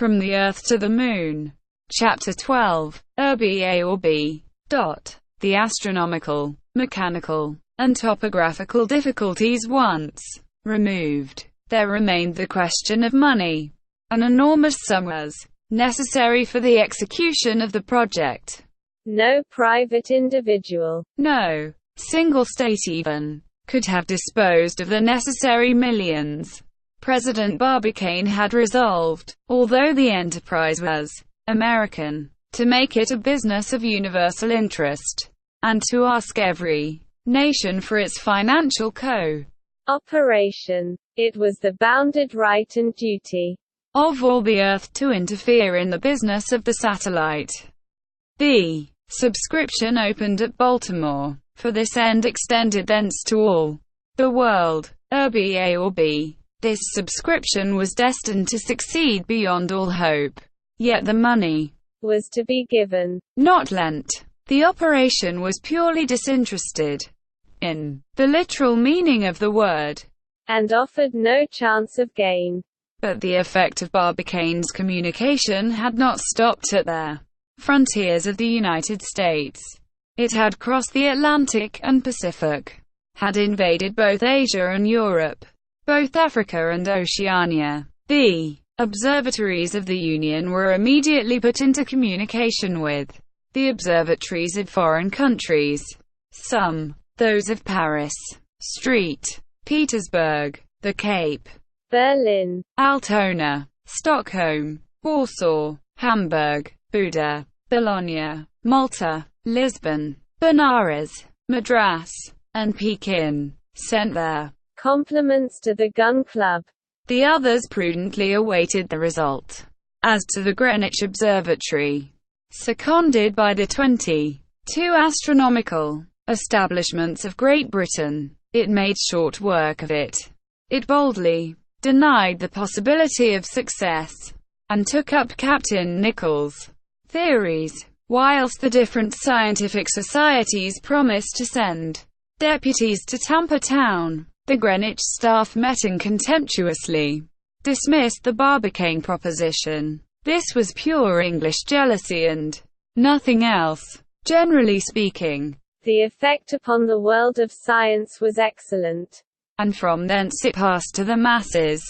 From the Earth to the Moon. Chapter 12. Urbi A Orbi. The astronomical, mechanical, and topographical difficulties once removed, there remained the question of money. An enormous sum was necessary for the execution of the project. No private individual, no single state even, could have disposed of the necessary millions. President Barbicane had resolved, although the enterprise was American, to make it a business of universal interest, and to ask every nation for its financial co-operation. It was the bounded right and duty of all the Earth to interfere in the business of the satellite. The subscription opened at Baltimore, for this end extended thence to all the world. Urbi A Orbi. This subscription was destined to succeed beyond all hope. Yet the money was to be given, not lent. The operation was purely disinterested, in the literal meaning of the word, and offered no chance of gain. But the effect of Barbicane's communication had not stopped at the frontiers of the United States. It had crossed the Atlantic and Pacific, had invaded both Asia and Europe, both Africa and Oceania. The observatories of the Union were immediately put into communication with the observatories of foreign countries. Some, those of Paris, St. Petersburg, the Cape, Berlin, Altona, Stockholm, Warsaw, Hamburg, Buda, Bologna, Malta, Lisbon, Benares, Madras, and Pekin, sent their compliments to the Gun Club. The others prudently awaited the result. As to the Greenwich Observatory, seconded by the 22 astronomical establishments of Great Britain, it made short work of it. It boldly denied the possibility of success, and took up Captain Nicholls' theories, whilst the different scientific societies promised to send deputies to Tampa Town. The Greenwich staff met and contemptuously dismissed the Barbicane proposition. This was pure English jealousy and nothing else. Generally speaking, the effect upon the world of science was excellent, and from thence it passed to the masses,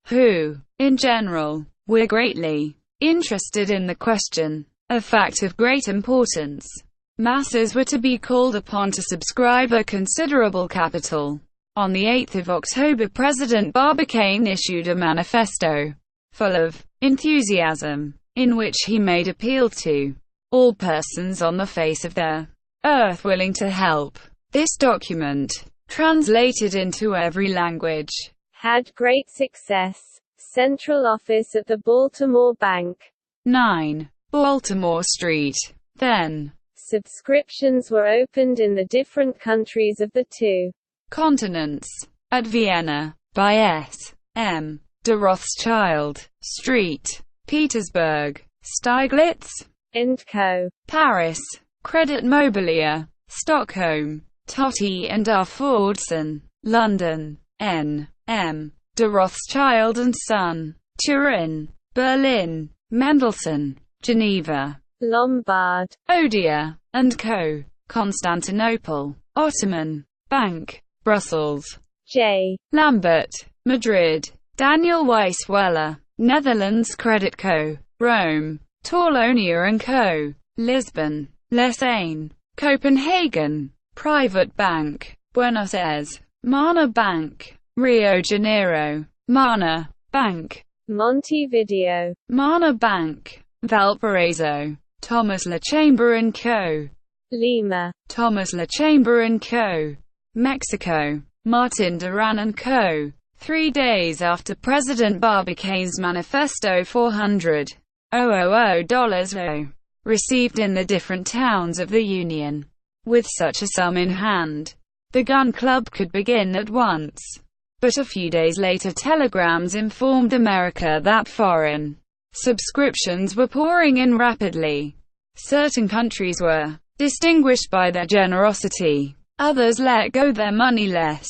who, in general, were greatly interested in the question, a fact of great importance. Masses were to be called upon to subscribe a considerable capital. On the 8th of October, President Barbicane issued a manifesto, full of enthusiasm, in which he made appeal to all persons on the face of the earth willing to help. This document, translated into every language, had great success. Central office at the Baltimore Bank, 9 Baltimore Street. Then, subscriptions were opened in the different countries of the two continents. At Vienna, by S.M. de Rothschild, St. Petersburg, Stieglitz & Co. Paris, Credit Mobilier, Stockholm, Totti and R. Fordson, London, N.M. de Rothschild & Son, Turin, Berlin, Mendelssohn, Geneva, Lombard, Odia & Co. Constantinople, Ottoman Bank, Brussels, J. Lambert, Madrid, Daniel Weissweller, Netherlands Credit Co., Rome, Torlonia & Co., Lisbon, Lausanne, Copenhagen, Private Bank, Buenos Aires, Mana Bank, Rio Janeiro, Mana Bank, Montevideo, Mana Bank, Valparaiso, Thomas LaChamber & Co., Lima, Thomas LaChamber & Co., Mexico, Martin Duran & Co. 3 days after President Barbicane's manifesto, $400,000 received in the different towns of the Union. With such a sum in hand, the Gun Club could begin at once. But a few days later, telegrams informed America that foreign subscriptions were pouring in rapidly. Certain countries were distinguished by their generosity. Others let go their money less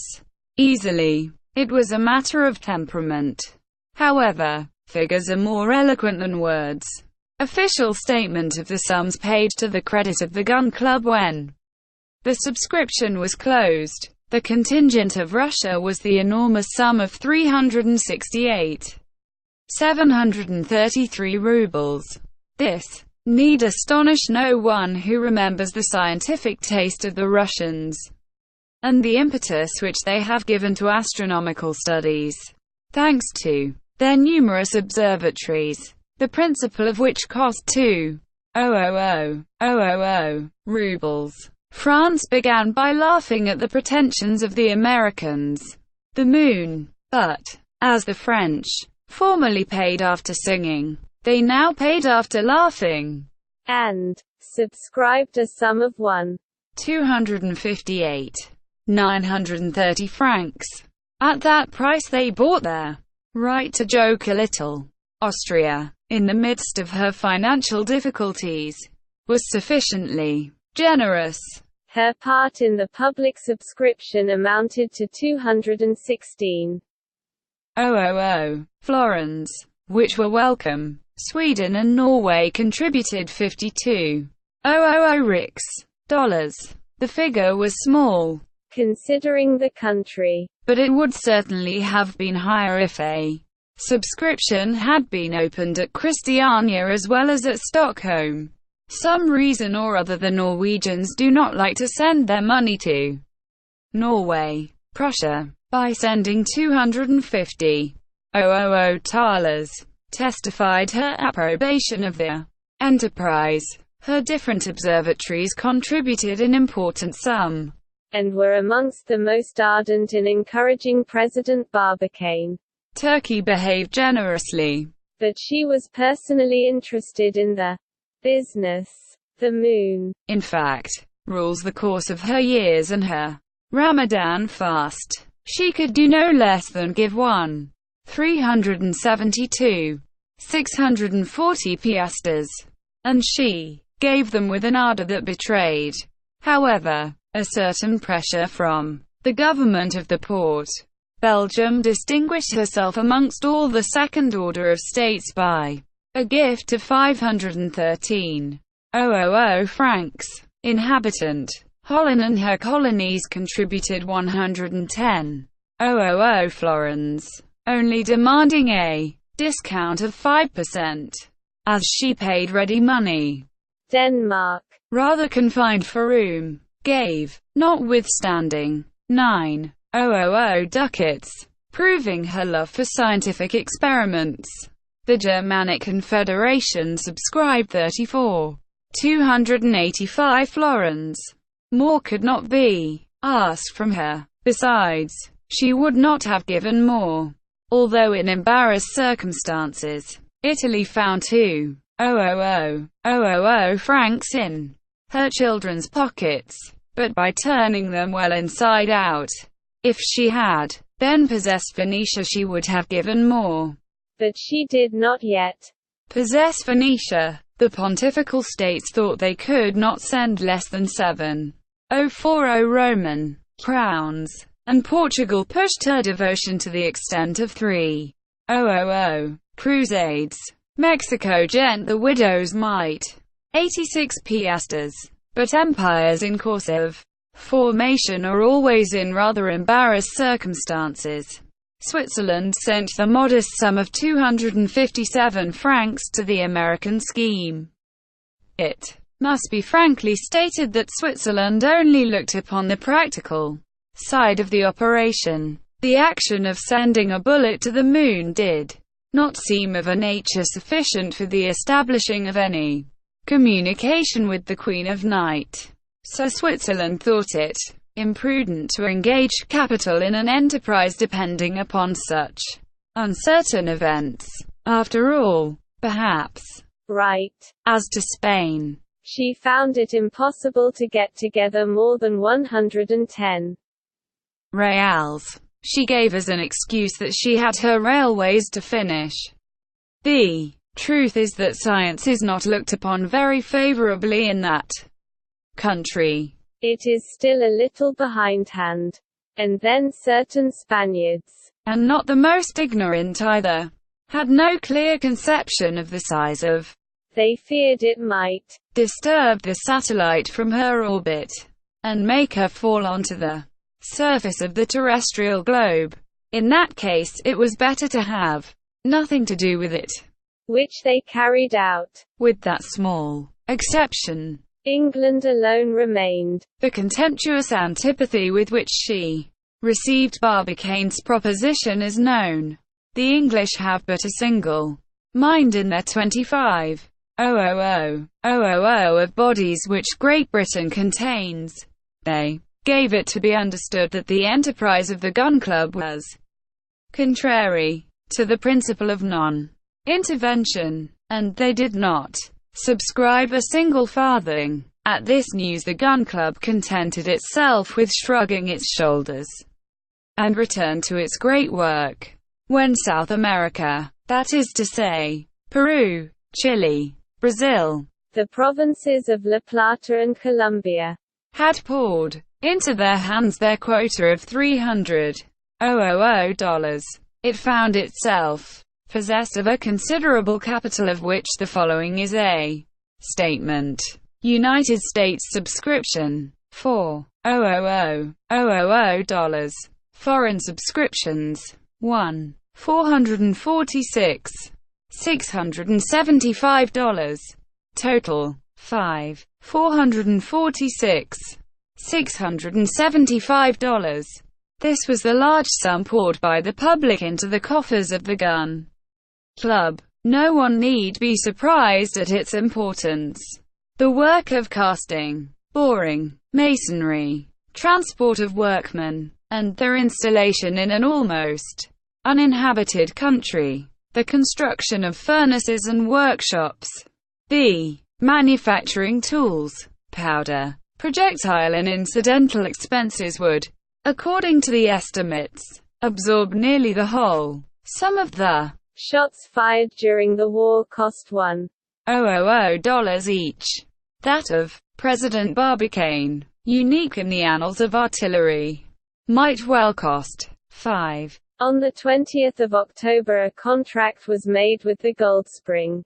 easily. It was a matter of temperament. However, Figures are more eloquent than words. Official statement of the sums paid to the credit of the gun club when the subscription was closed. The contingent of Russia was the enormous sum of 368,733 rubles. This need astonish no one who remembers the scientific taste of the Russians, and the impetus which they have given to astronomical studies, thanks to their numerous observatories, the principal of which cost 2,000,000 rubles. France began by laughing at the pretensions of the Americans, the moon. But, as the French formerly paid after singing, they now paid after laughing, and subscribed a sum of 1,258,930 francs. At that price they bought their right to joke a little. Austria, in the midst of her financial difficulties, was sufficiently generous. Her part in the public subscription amounted to 216,000 florins, which were welcome. Sweden and Norway contributed 52,000 rix dollars. The figure was small, considering the country, but it would certainly have been higher if a subscription had been opened at Christiania as well as at Stockholm. Some reason or other the Norwegians do not like to send their money to Norway. Prussia, by sending 250,000 thalers, testified her approbation of the enterprise. Her different observatories contributed an important sum, and were amongst the most ardent in encouraging President Barbicane. Turkey behaved generously, but she was personally interested in the business. The moon, in fact, rules the course of her years and her Ramadan fast. She could do no less than give 1,372,640 piastres, and she gave them with an ardor that betrayed, however, a certain pressure from the government of the Porte. Belgium distinguished herself amongst all the second order of states by a gift of 513,000 francs. Inhabitant. Holland and her colonies contributed 110,000 florins, only demanding a discount of 5%, as she paid ready money. Denmark, rather confined for room, gave, notwithstanding, 9,000 ducats, proving her love for scientific experiments. The Germanic Confederation subscribed 34,285 florins. More could not be asked from her. Besides, she would not have given more, although in embarrassed circumstances. Italy found 2,000 francs in her children's pockets, but by turning them well inside out. If she had then possessed Phoenicia she would have given more. But she did not yet possess Phoenicia. The Pontifical States thought they could not send less than 7,040 Roman crowns, and Portugal pushed her devotion to the extent of 3,000 crusades. Mexico lent the widow's mite, 86 piastres, but empires in course of formation are always in rather embarrassed circumstances. Switzerland sent the modest sum of 257 francs to the American scheme. It must be frankly stated that Switzerland only looked upon the practical side of the operation. The action of sending a bullet to the moon did not seem of a nature sufficient for the establishing of any communication with the Queen of Night. So Switzerland thought it imprudent to engage capital in an enterprise depending upon such uncertain events. After all, perhaps, right, as to Spain, she found it impossible to get together more than 110 reals. She gave as an excuse that she had her railways to finish. The truth is that science is not looked upon very favorably in that country. It is still a little behindhand. And then certain Spaniards, and not the most ignorant either, had no clear conception of the size of. They feared it might disturb the satellite from her orbit and make her fall onto the surface of the terrestrial globe. In that case, it was better to have nothing to do with it. Which they carried out. With that small exception, England alone remained. The contemptuous antipathy with which she received Barbicane's proposition is known. The English have but a single mind in their 25,000 of bodies which Great Britain contains. They gave it to be understood that the enterprise of the Gun Club was contrary to the principle of non-intervention, and they did not subscribe a single farthing. At this news the Gun Club contented itself with shrugging its shoulders and returned to its great work. When South America, that is to say, Peru, Chile, Brazil, the provinces of La Plata and Colombia, had poured into their hands their quota of $300,000, it found itself possessed of a considerable capital, of which the following is a statement. United States subscription, $4,000. Foreign subscriptions, $1,446,675. Total, $5,446,675. This was the large sum poured by the public into the coffers of the Gun Club. No one need be surprised at its importance. The work of casting, boring, masonry, transport of workmen, and their installation in an almost uninhabited country, the construction of furnaces and workshops, the manufacturing tools, powder, projectile and incidental expenses would, according to the estimates, absorb nearly the whole sum of the shots fired during the war cost $1,000 each. That of President Barbicane, unique in the annals of artillery, might well cost $5. On the 20th of October a contract was made with the Goldspring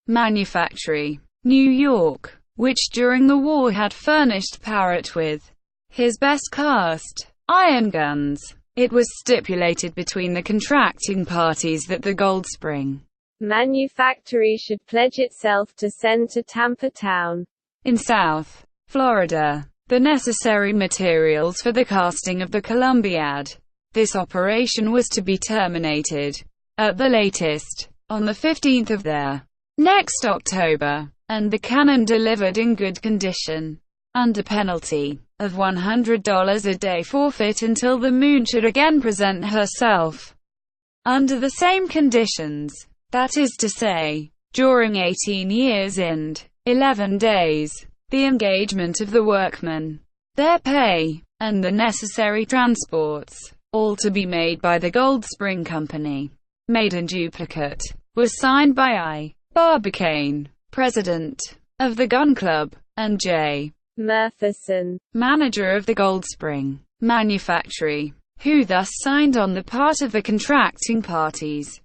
Manufactory, New York, which during the war had furnished Parrott with his best cast iron guns. It was stipulated between the contracting parties that the Goldspring Manufactory should pledge itself to send to Tampa Town, in South Florida, the necessary materials for the casting of the Columbiad. This operation was to be terminated, at the latest, on the 15th of their next October, and the cannon delivered in good condition, under penalty of $100 a day forfeit until the Moon should again present herself under the same conditions. That is to say, during 18 years and 11 days, the engagement of the workmen, their pay, and the necessary transports, all to be made by the Goldspring Company, made in duplicate, was signed by I. Barbicane, President of the Gun Club, and J. Murchison, manager of the Goldspring Manufactory, who thus signed on the part of the contracting parties